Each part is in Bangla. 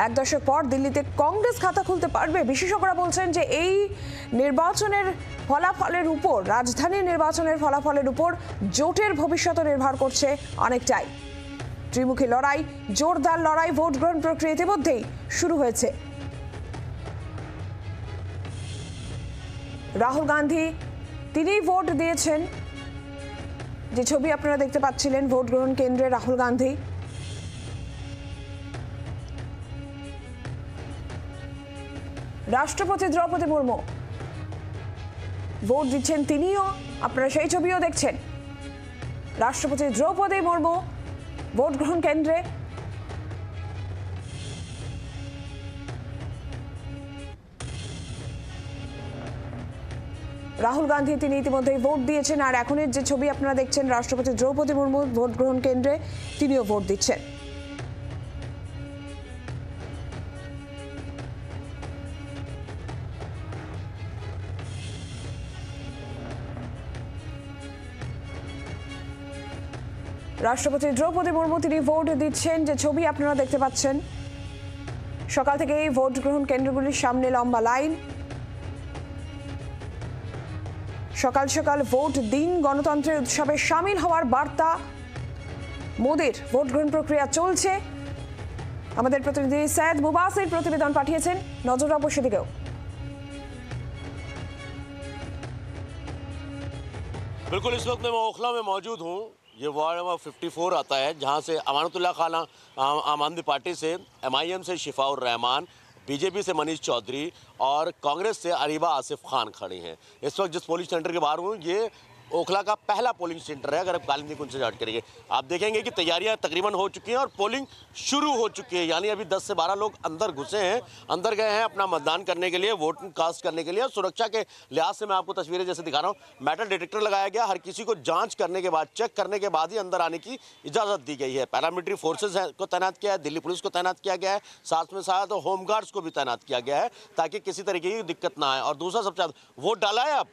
এক দশক পর দিল্লিতে কংগ্রেস খাতা খুলতে পারবে। বিশেষজ্ঞরা বলছেন যে এই নির্বাচনের ফলাফলের উপর, রাজধানীর নির্বাচনের ফলাফলের উপর জোটের ভবিষ্যৎ নির্ভর করছে অনেকটাই। ত্রিমুখী লড়াই, জোরদার লড়াই ভোট গ্রহণ প্রক্রিয়া ইতিমধ্যেই শুরু হয়েছে। রাহুল গান্ধী তিনি ভোট দিয়েছেন, যে ছবি আপনারা দেখতে পাচ্ছিলেন ভোট গ্রহণ কেন্দ্রে রাহুল গান্ধী। রাষ্ট্রপতি দ্রৌপদী মুর্মু ভোট দিচ্ছেন, তিনিও, আপনারা সেই ছবিও দেখছেন। রাষ্ট্রপতি দ্রৌপদী মুর্মু ভোট গ্রহণ কেন্দ্রে। রাহুল গান্ধী তিনি ইতিমধ্যেই ভোট দিয়েছেন, আর এখনের যে ছবি আপনারা দেখছেন রাষ্ট্রপতি দ্রৌপদী মুর্মু ভোট গ্রহণ কেন্দ্রে, তিনিও ভোট দিচ্ছেন। রাষ্ট্রপতি দ্রৌপদী মুর্মু তিনি ভোট দিচ্ছেন, যে ছবি আপনারা দেখতে পাচ্ছেন। সকাল থেকে এই ভোট গ্রহণ কেন্দ্রগুলির সামনে লম্বা লাইন। সকাল সকাল ভোট দিন, গণতন্ত্রের উৎসবে সামিল হওয়ার বার্তা মোদির। ভোট গ্রহণ প্রক্রিয়া চলছে। আমাদের প্রতিনিধি সৈয়দ মুবাসির প্রতিবেদন পাঠিয়েছেন, নজর রাখবো সেদিকেও। बिल्कुल, इस वक्त मैं ओखला में मौजूद हूँ। ये वार्ड नंबर 54 आता है, जहाँ से अमानतुल्लाह खान आम आदमी पार्टी से, MIM से शिफाउर रहमान, बीजेपी से मनीष चौधरी और कांग्रेस से अरीबा आसिफ खान खड़ी हैं। इस वक्त जिस पोलिंग सेंटर के बाहर हूँ, ये ओखला का पहला पोलिंग सेंटर है। अगर आप कालिंदी कुंज से स्टार्ट करेंगे, आप देखेंगे कि तैयारियां तकरीबन हो चुकी हैं और पोलिंग शुरू हो चुकी है। यानी अभी 10 से 12 लोग अंदर घुसे हैं, अंदर गए हैं अपना मतदान करने के लिए, वोट कास्ट करने के लिए। सुरक्षा के लिहाज से मैं आपको तस्वीरें जैसे दिखा रहा हूँ, मेटल डिटेक्टर लगाया गया। हर किसी को जांच करने के बाद, चेक करने के बाद ही अंदर आने की इजाज़त दी गई है। पैरामिलिट्री फोर्सेज को तैनात किया है, दिल्ली पुलिस को तैनात किया गया है, साथ में साथ होमगार्ड्स को भी तैनात किया गया है, ताकि किसी तरीके की दिक्कत ना आए। और दूसरा सबसे ज़्यादा, वोट डाला है आप?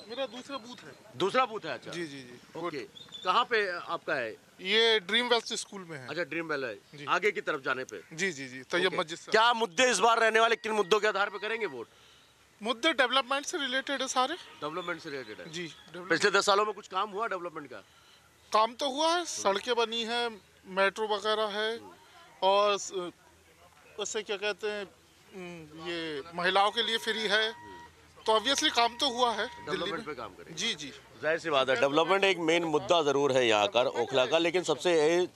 मेरा दूसरा बूथ है। दूसरा बूथ है? अच्छा जी जी जी। ओके, कहाँ पे आपका है? ये ड्रीम वेस्ट स्कूल में है। अच्छा, ड्रीम वेल है, आगे की तरफ जाने पे। जी जी जी, तैयब मस्जिद से। क्या मुद्दे इस बार रहने वाले, किन मुद्दों के आधार पे करेंगे वोट? मुद्दे डेवलपमेंट से रिलेटेड है सारे। डेवलपमेंट से रिलेटेड है जी। पिछले 10 सालों में कुछ काम हुआ डेवलपमेंट का? काम तो हुआ है, सड़कें बनी है, मेट्रो वगैरह है, और उससे क्या कहते हैं, ये महिलाओं के लिए फ्री है। तो ऑब्वियसली काम तो हुआ है। डेवलपमेंट पे काम करें। जी जी, जाहिर सी बात है, डेवलपमेंट एक मेन मुद्दा ज़रूर है यहाँ का ओखला का। लेकिन सबसे ये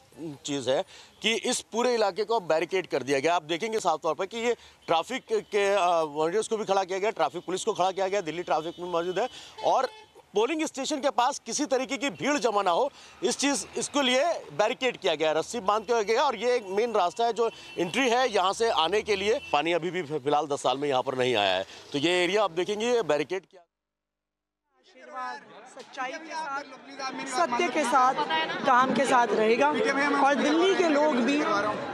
चीज़ है कि इस पूरे इलाके को बैरिकेड कर दिया गया। आप देखेंगे साफ तौर पर कि ये ट्रैफिक के वॉलंटियर्स को भी खड़ा किया गया, ट्रैफिक पुलिस को खड़ा किया गया, दिल्ली ट्रैफिक में मौजूद है। और पोलिंग स्टेशन के पास किसी तरीके की भीड़ जमा ना हो, इसके लिए बैरिकेड किया गया, रस्सी बांध के गया। और ये एक मेन रास्ता है जो एंट्री है यहाँ से आने के लिए। पानी अभी भी फिलहाल 10 साल में यहाँ पर नहीं आया है, तो ये एरिया आप देखेंगे बैरिकेड किया। सच्चाई के साथ, सत्य के साथ, काम के साथ रहेगा। और दिल्ली के लोग भी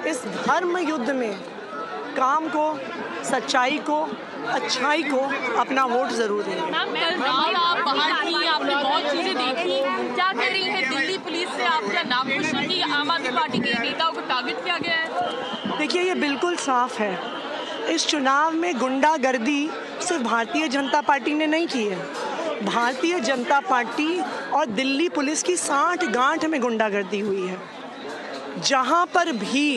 इस धर्म युद्ध में काम को, सच्चाई को, अच्छाई को अपना वोट जरूर देंगे। मैम, कल रात आप बाहर थी, आपने बहुत चीजें देखी, क्या कह रही है दिल्ली पुलिस से आपका नाम पूछने की आम आदमी पार्टी के नेताओं को टारगेट किया गया है? देखिए, ये बिल्कुल साफ है, इस चुनाव में गुंडागर्दी सिर्फ भारतीय जनता पार्टी ने नहीं की है। भारतीय जनता पार्टी और दिल्ली पुलिस की 60 गांठ में गुंडागर्दी हुई है। जहां पर भी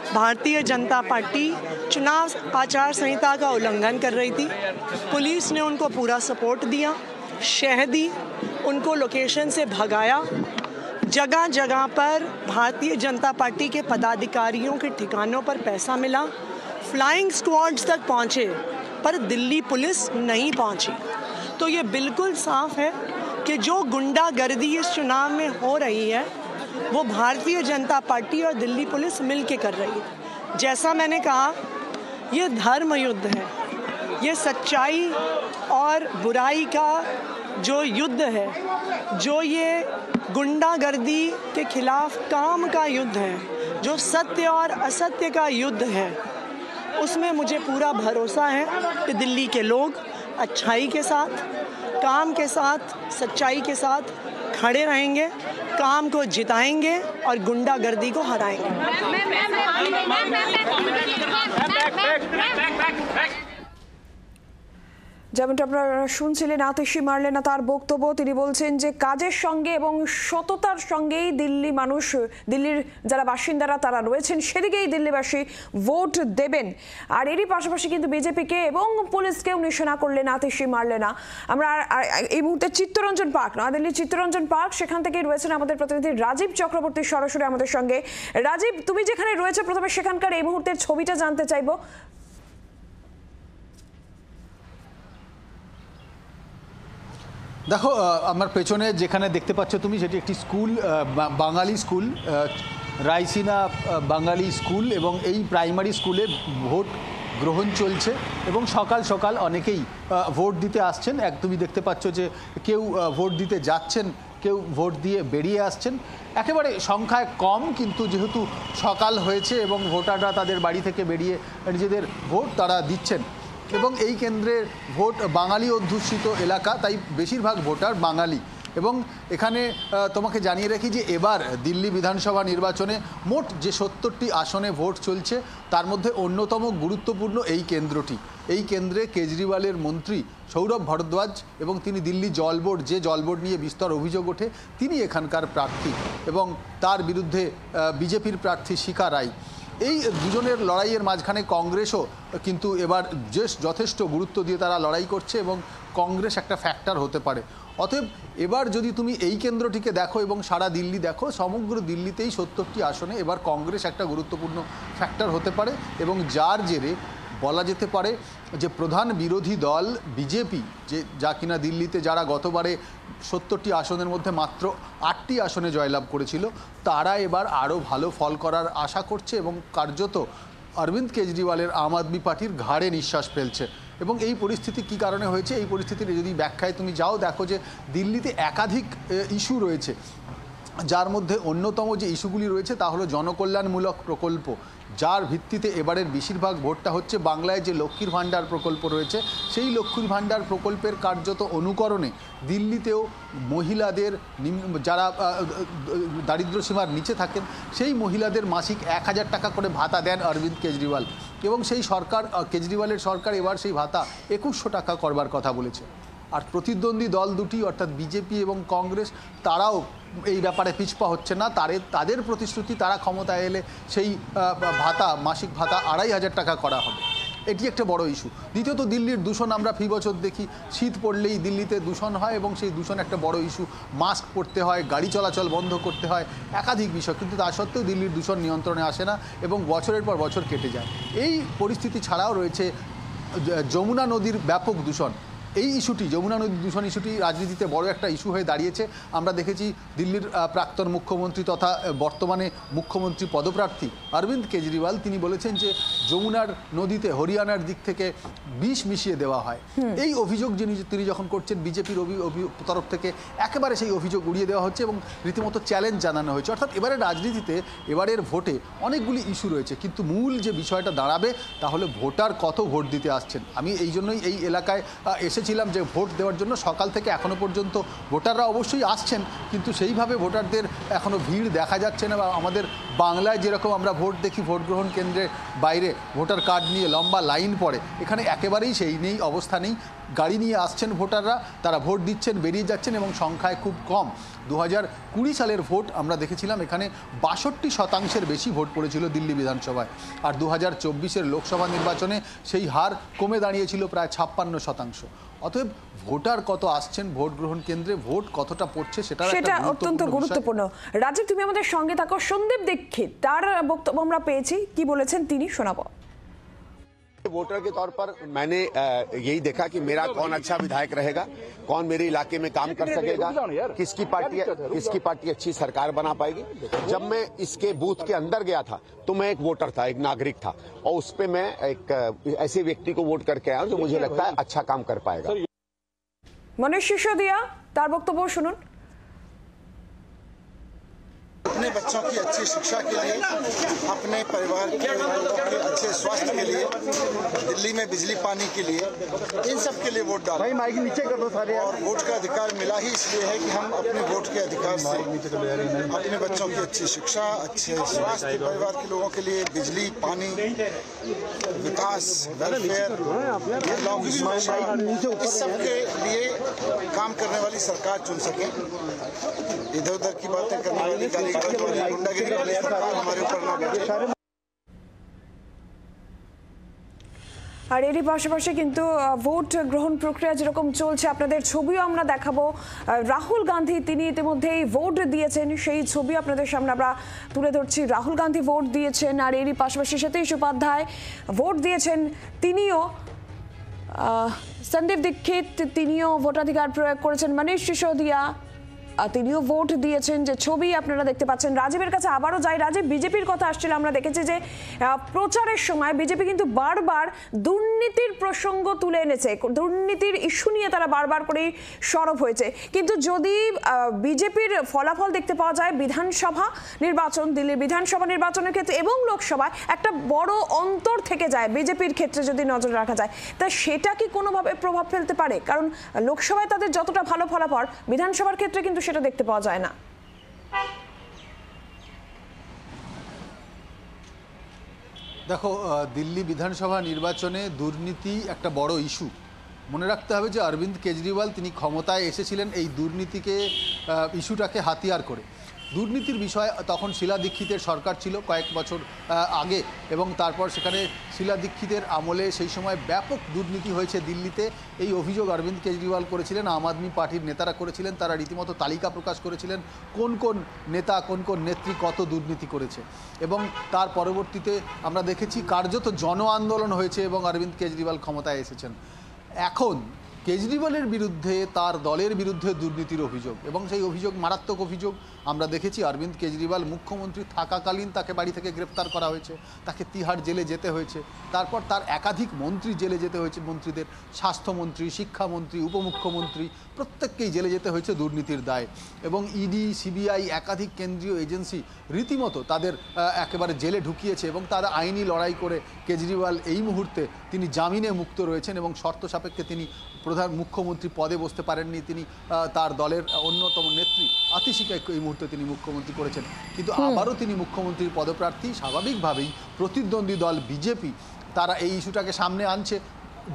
भारतीय जनता पार्टी चुनाव आचार संहिता का उल्लंघन कर रही थी, पुलिस ने उनको पूरा सपोर्ट दिया, शह दी, उनको लोकेशन से भगाया। जगह जगह पर भारतीय जनता पार्टी के पदाधिकारियों के ठिकानों पर पैसा मिला, फ्लाइंग स्क्वाड्स तक पहुंचे, पर दिल्ली पुलिस नहीं पहुंची। तो ये बिल्कुल साफ है कि जो गुंडागर्दी इस चुनाव में हो रही है, वो भारतीय जनता पार्टी और दिल्ली पुलिस मिलके कर रही है। जैसा मैंने कहा, ये धर्म युद्ध है, ये सच्चाई और बुराई का जो युद्ध है, जो ये गुंडागर्दी के खिलाफ काम का युद्ध है, जो सत्य और असत्य का युद्ध है, उसमें मुझे पूरा भरोसा है कि दिल्ली के लोग अच्छाई के साथ, काम के साथ, सच्चाई के साथ खड़े रहेंगे, काम को जिताएंगे और गुंडागर्दी को हराएंगे। যেমনটা আপনারা শুনছিলেন আতিশি মারলেনা তার বক্তব্য। তিনি বলছেন যে কাজের সঙ্গে এবং সততার সঙ্গেই দিল্লির যারা বাসিন্দারা তারা রয়েছেন সেদিকেই দিল্লিবাসী ভোট দেবেন। আর এরই পাশাপাশি কিন্তু বিজেপিকে এবং পুলিশকেও নিশানা করলেন আতিশি মারলেনা। আমরা এই মুহূর্তে চিত্তরঞ্জন পার্ক, নয়াদিল্লির চিত্তরঞ্জন পার্ক, সেখান থেকেই রয়েছেন আমাদের প্রতিনিধি রাজীব চক্রবর্তী সরাসরি আমাদের সঙ্গে। রাজীব, তুমি যেখানে রয়েছে প্রথমে সেখানকার এই মুহূর্তের ছবিটা জানতে চাইবো। দেখো, আমার পেছনে যেখানে দেখতে পাচ্ছ তুমি, সেটি একটি স্কুল, বাঙালি স্কুল, রাইসিনা বাঙালি স্কুল, এবং এই প্রাইমারি স্কুলে ভোট গ্রহণ চলছে এবং সকাল সকাল অনেকেই ভোট দিতে আসছেন। তুমি দেখতে পাচ্ছ যে কেউ ভোট দিতে যাচ্ছেন, কেউ ভোট দিয়ে বেরিয়ে আসছেন। একেবারে সংখ্যায় কম, কিন্তু যেহেতু সকাল হয়েছে এবং ভোটাররা তাদের বাড়ি থেকে বেরিয়ে নিজেদের ভোট তারা দিচ্ছেন। এবং এই কেন্দ্রের ভোট বাঙালি অধ্যুষিত এলাকা, তাই বেশিরভাগ ভোটার বাঙালি। এবং এখানে তোমাকে জানিয়ে রাখি যে এবার দিল্লি বিধানসভা নির্বাচনে মোট যে 70টি আসনে ভোট চলছে তার মধ্যে অন্যতম গুরুত্বপূর্ণ এই কেন্দ্রটি। এই কেন্দ্রে কেজরিওয়ালের মন্ত্রী সৌরভ ভরদ্বাজ এবং তিনি দিল্লি জল বোর্ড, যে জল বোর্ড নিয়ে বিস্তর অভিযোগ ওঠে, তিনি এখানকার প্রার্থী এবং তার বিরুদ্ধে বিজেপির প্রার্থী শিখা রায়। এই দুজনের লড়াইয়ের মাঝখানে কংগ্রেসও কিন্তু এবার যথেষ্ট গুরুত্ব দিয়ে তারা লড়াই করছে এবং কংগ্রেস একটা ফ্যাক্টর হতে পারে। অতএব এবার যদি তুমি এই কেন্দ্রটিকে দেখো এবং সারা দিল্লি দেখো, সমগ্র দিল্লিতেই 70টি আসনে এবার কংগ্রেস একটা গুরুত্বপূর্ণ ফ্যাক্টর হতে পারে এবং যার জেরে বলা যেতে পারে যে প্রধান বিরোধী দল বিজেপি, যা কিনা দিল্লিতে যারা গতবারে 70টি আসনের মধ্যে মাত্র 8টি আসনে জয়লাভ করেছিল, তারা এবার আরও ভালো ফল করার আশা করছে এবং কার্যত অরবিন্দ কেজরিওয়ালের আম আদমি পার্টির ঘাড়ে নিঃশ্বাস ফেলছে। এবং এই পরিস্থিতি কী কারণে হয়েছে, এই পরিস্থিতির যদি ব্যাখ্যায় তুমি যাও, দেখো যে দিল্লিতে একাধিক ইস্যু রয়েছে, যার মধ্যে অন্যতম যে ইস্যুগুলি রয়েছে তা হলো জনকল্যাণমূলক প্রকল্প, যার ভিত্তিতে এবারের বেশিরভাগ ভোটটা হচ্ছে। বাংলায় যে লক্ষ্মীর ভাণ্ডার প্রকল্প রয়েছে, সেই লক্ষ্মীর ভাণ্ডার প্রকল্পের কার্যত অনুকরণে দিল্লিতেও মহিলাদের, যারা দারিদ্র্যসীমার নিচে থাকেন, সেই মহিলাদের মাসিক 1000 টাকা করে ভাতা দেন অরবিন্দ কেজরিওয়াল। এবং সেই সরকার, কেজরিওয়ালের সরকার এবার সেই ভাতা 2100 টাকা করবার কথা বলেছে। আর প্রতিদ্বন্দ্বী দল দুটি অর্থাৎ বিজেপি এবং কংগ্রেস, তারাও এই ব্যাপারে পিছপা হচ্ছে না। তাদের প্রতিশ্রুতি, তারা ক্ষমতায় এলে সেই ভাতা, মাসিক ভাতা 2500 টাকা করা হবে। এটি একটা বড় ইস্যু। দ্বিতীয়ত দিল্লির দূষণ আমরা ফি বছর দেখি, শীত পড়লেই দিল্লিতে দূষণ হয় এবং সেই দূষণ একটা বড় ইস্যু। মাস্ক পরতে হয়, গাড়ি চলাচল বন্ধ করতে হয়, একাধিক বিষয়, কিন্তু তা সত্ত্বেও দিল্লির দূষণ নিয়ন্ত্রণে আসে না এবং বছরের পর বছর কেটে যায়। এই পরিস্থিতি ছাড়াও রয়েছে যমুনা নদীর ব্যাপক দূষণ। এই ইস্যুটি, যমুনা নদী দূষণ ইস্যুটি রাজনীতিতে বড় একটা ইস্যু হয়ে দাঁড়িয়েছে। আমরা দেখেছি দিল্লির প্রাক্তন মুখ্যমন্ত্রী তথা বর্তমানে মুখ্যমন্ত্রী পদপ্রার্থী অরবিন্দ কেজরিওয়াল, তিনি বলেছেন যে যমুনার নদীতে হরিয়ানার দিক থেকে বিষ মিশিয়ে দেওয়া হয়। এই অভিযোগ তিনি যখন করছেন, বিজেপির তরফ থেকে একেবারে সেই অভিযোগ উড়িয়ে দেওয়া হচ্ছে এবং রীতিমতো চ্যালেঞ্জ জানানো হয়েছে। অর্থাৎ এবারের রাজনীতিতে, এবারের ভোটে অনেকগুলি ইস্যু রয়েছে, কিন্তু মূল যে বিষয়টা দাঁড়াবে তাহলে ভোটার কত ভোট দিতে আসছেন। আমি এই জন্যই এই এলাকায় এসেছিলাম যে ভোট দেওয়ার জন্য। সকাল থেকে এখনও পর্যন্ত ভোটাররা অবশ্যই আসছেন, কিন্তু সেইভাবে ভোটারদের এখনও ভিড় দেখা যাচ্ছে না। বা আমাদের বাংলায় যেরকম আমরা ভোট দেখি, ভোট গ্রহণ কেন্দ্রের বাইরে ভোটার কার্ড নিয়ে লম্বা লাইন পড়ে, এখানে একেবারেই সেই অবস্থা নেই। গাড়ি নিয়ে আসছেন ভোটাররা, তারা ভোট দিচ্ছেন, বেরিয়ে যাচ্ছেন এবং সংখ্যায় খুব কম। 2020 সালের ভোট আমরা দেখেছিলাম, এখানে 62% বেশি ভোট পড়েছিল দিল্লি বিধানসভায়। আর 2024-এর লোকসভা নির্বাচনে সেই হার কমে দাঁড়িয়েছিল প্রায় 56%। অতএব ভোটার কত আসছেন ভোট গ্রহণ কেন্দ্রে, ভোট কতটা পড়ছে, সেটা অত্যন্ত গুরুত্বপূর্ণ। রাজীব, তুমি আমাদের সঙ্গে থাকো। সন্দীপ দীক্ষিত, তার বক্তব্য আমরা পেয়েছি, কি বলেছেন তিনি শোনাবো। वोटर के तौर पर मैंने यही देखा कि मेरा कौन अच्छा विधायक रहेगा, कौन मेरे इलाके में काम कर सकेगा, किसकी पार्टी अच्छी सरकार बना पाएगी। जब मैं इसके बूथ के अंदर गया था तो मैं एक वोटर था, एक नागरिक था, और उस पे मैं एक ऐसे व्यक्ति को वोट करके आया जो मुझे लगता है अच्छा काम कर पाएगा। मनीष सिसोदिया, तार बक्तव्य शुनुन। अपने अपने बच्चों की अच्छी शिक्षा के लिए, अपने परिवार के लोगों के अच्छे स्वास्थ्य के लिए, दिल्ली में बिजली पानी के लिए, इन सब के लिए वोट डालें। भाई माइक नीचे कर दो सारे। और वोट का अधिकार मिला ही इसलिए है कि हम अपने वोट के अधिकार से अपने बच्चों की अच्छी शिक्षा, अच्छे स्वास्थ्य, परिवार के लोगों के लिए बिजली, पानी, विकास, वेलफेयर, महिलाओं की सुरक्षा, इस सब के लिए काम करने वाली सरकार चुन सके। इधर उधर की बातें करने वाली, गुंडागिरी वाली सरकार हमारे ऊपर ना बैठे। আর এরই পাশাপাশি কিন্তু ভোট গ্রহণ প্রক্রিয়া যেরকম চলছে আপনাদের ছবিও আমরা দেখাবো। রাহুল গান্ধী তিনি ইতিমধ্যেই ভোট দিয়েছেন, সেই ছবি আপনাদের সামনে আমরা তুলে ধরছি। রাহুল গান্ধী ভোট দিয়েছেন, আর এরই পাশাপাশি সতীশ উপাধ্যায় ভোট দিয়েছেন, তিনিও সন্দীপ দীক্ষিত তিনিও ভোটাধিকার প্রয়োগ করেছেন, মনীষ সিসোদিয়া তিনিও ভোট দিয়েছেন, যে ছবি আপনারা দেখতে পাচ্ছেন। রাজীবের কাছে আবারও যাই। রাজীব, বিজেপির কথা আসছিল, আমরা দেখেছি যে প্রচারের সময় বিজেপি কিন্তু বারবার দুর্নীতির প্রসঙ্গ তুলে এনেছে, দুর্নীতির ইস্যু নিয়ে তারা বারবার করেই সরব হয়েছে। কিন্তু যদি বিজেপির ফলাফল দেখতে পাওয়া যায় বিধানসভা নির্বাচন, দিল্লির বিধানসভা নির্বাচনের ক্ষেত্রে এবং লোকসভায় একটা বড় অন্তর থেকে যায় বিজেপির ক্ষেত্রে যদি নজর রাখা যায়, তা সেটা কি কোনোভাবে প্রভাব ফেলতে পারে? কারণ লোকসভায় তাদের যতটা ভালো ফলাফল, বিধানসভার ক্ষেত্রে কিন্তু সেটা দেখতে পাওয়া যায় না। দেখো, দিল্লি বিধানসভা নির্বাচনে দুর্নীতি একটা বড় ইস্যু। মনে রাখতে হবে যে অরবিন্দ কেজরিওয়াল তিনি ক্ষমতায় এসেছিলেন এই দুর্নীতিকে, ইস্যুটাকে হাতিয়ার করে। দুর্নীতির বিষয়ে তখন শীলা দীক্ষিতের সরকার ছিল কয়েক বছর আগে, এবং তারপর সেখানে শীলা দীক্ষিতের আমলে সেই সময় ব্যাপক দুর্নীতি হয়েছে দিল্লিতে। এই অভিযোগ অরবিন্দ কেজরিওয়াল করেছিলেন, আম আদমি পার্টির নেতারা করেছিলেন। তারা রীতিমতো তালিকা প্রকাশ করেছিলেন কোন কোন নেতা, কোন কোন নেত্রী কত দুর্নীতি করেছে, এবং তার পরবর্তীতে আমরা দেখেছি কার্যত জন আন্দোলন হয়েছে এবং অরবিন্দ কেজরিওয়াল ক্ষমতায় এসেছেন। এখন কেজরিওয়ালের বিরুদ্ধে, তার দলের বিরুদ্ধে দুর্নীতির অভিযোগ, এবং সেই অভিযোগ মারাত্মক অভিযোগ। আমরা দেখেছি অরবিন্দ কেজরিওয়াল মুখ্যমন্ত্রী থাকাকালীন তাকে বাড়ি থেকে গ্রেপ্তার করা হয়েছে, তাকে তিহাড় জেলে যেতে হয়েছে। তারপর তার একাধিক মন্ত্রী জেলে যেতে হয়েছে, মন্ত্রীদের, স্বাস্থ্যমন্ত্রী, শিক্ষামন্ত্রী, উপমুখ্যমন্ত্রী প্রত্যেককেই জেলে যেতে হয়েছে দুর্নীতির দায়ে। এবং ইডি, সিবিআই, একাধিক কেন্দ্রীয় এজেন্সি রীতিমতো তাদের একেবারে জেলে ঢুকিয়েছে, এবং তারা আইনি লড়াই করে কেজরিওয়াল এই মুহূর্তে তিনি জামিনে মুক্ত রয়েছেন, এবং শর্ত সাপেক্ষে তিনি প্রধান মুখ্যমন্ত্রী পদে বসতে পারেননি। তিনি তার দলের অন্যতম নেত্রী আতিশিকে এই মুহূর্তে তিনি মুখ্যমন্ত্রী করেছেন, কিন্তু আবারও তিনি মুখ্যমন্ত্রীর পদপ্রার্থী। স্বাভাবিকভাবেই প্রতিদ্বন্দ্বী দল বিজেপি তারা এই ইস্যুটাকে সামনে আনছে,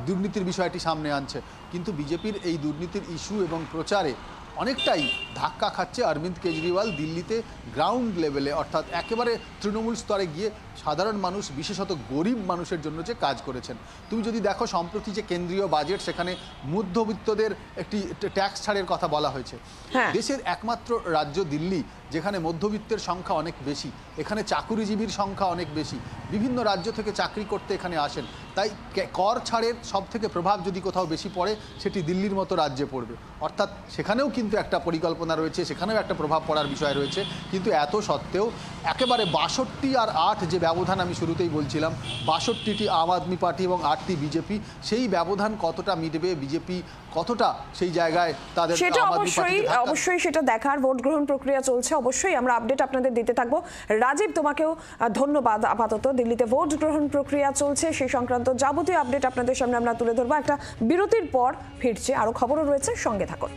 দুর্নীতির বিষয়টি সামনে আনছে, কিন্তু বিজেপির এই দুর্নীতির ইস্যু এবং প্রচারে অনেকটাই ধাক্কা খাচ্ছে অরবিন্দ কেজরিওয়াল দিল্লিতে গ্রাউন্ড লেভেলে, অর্থাৎ একেবারে তৃণমূল স্তরে গিয়ে সাধারণ মানুষ, বিশেষত গরিব মানুষের জন্য যে কাজ করেছেন। তুমি যদি দেখো সম্প্রতি যে কেন্দ্রীয় বাজেট, সেখানে মধ্যবিত্তদের একটি ট্যাক্স ছাড়ের কথা বলা হয়েছে। দেশের একমাত্র রাজ্য দিল্লি যেখানে মধ্যবিত্তের সংখ্যা অনেক বেশি, এখানে চাকুরিজীবীর সংখ্যা অনেক বেশি, বিভিন্ন রাজ্য থেকে চাকরি করতে এখানে আসেন, তাই কর ছাড়ের সব থেকে প্রভাব যদি কোথাও বেশি পড়ে সেটি দিল্লির মতো রাজ্যে পড়বে। অর্থাৎ সেখানেও কিন্তু একটা পরিকল্পনা রয়েছে, সেখানেও একটা প্রভাব পড়ার বিষয় রয়েছে। কিন্তু এত সত্ত্বেও একেবারে 62 আর 8 যে ব্যবধান আমি শুরুতেই বলছিলাম, 62টি আম আদমি পার্টি এবং 8টি বিজেপি, সেই ব্যবধান কতটা মিটবে, বিজেপি কতটা সেই জায়গায় তাদের, সেটা অবশ্যই সেটা দেখার। ভোট গ্রহণ প্রক্রিয়া চলছে, অবশ্যই আমরা আপডেট আপনাদের দিতে থাকবো। রাজীব, তোমাকেও ধন্যবাদ। আপাতত দিল্লিতে ভোট গ্রহণ প্রক্রিয়া চলছে, সেই সংক্রান্ত যাবতীয় আপডেট আপনাদের সামনে আমরা তুলে ধরবো। একটা বিরতির পর ফিরছে, আরো খবরও রয়েছে, সঙ্গে থাকুন।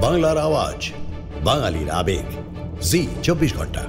বাংলার আওয়াজ, বাঙালির আবেগ, জি 24 ঘন্টা।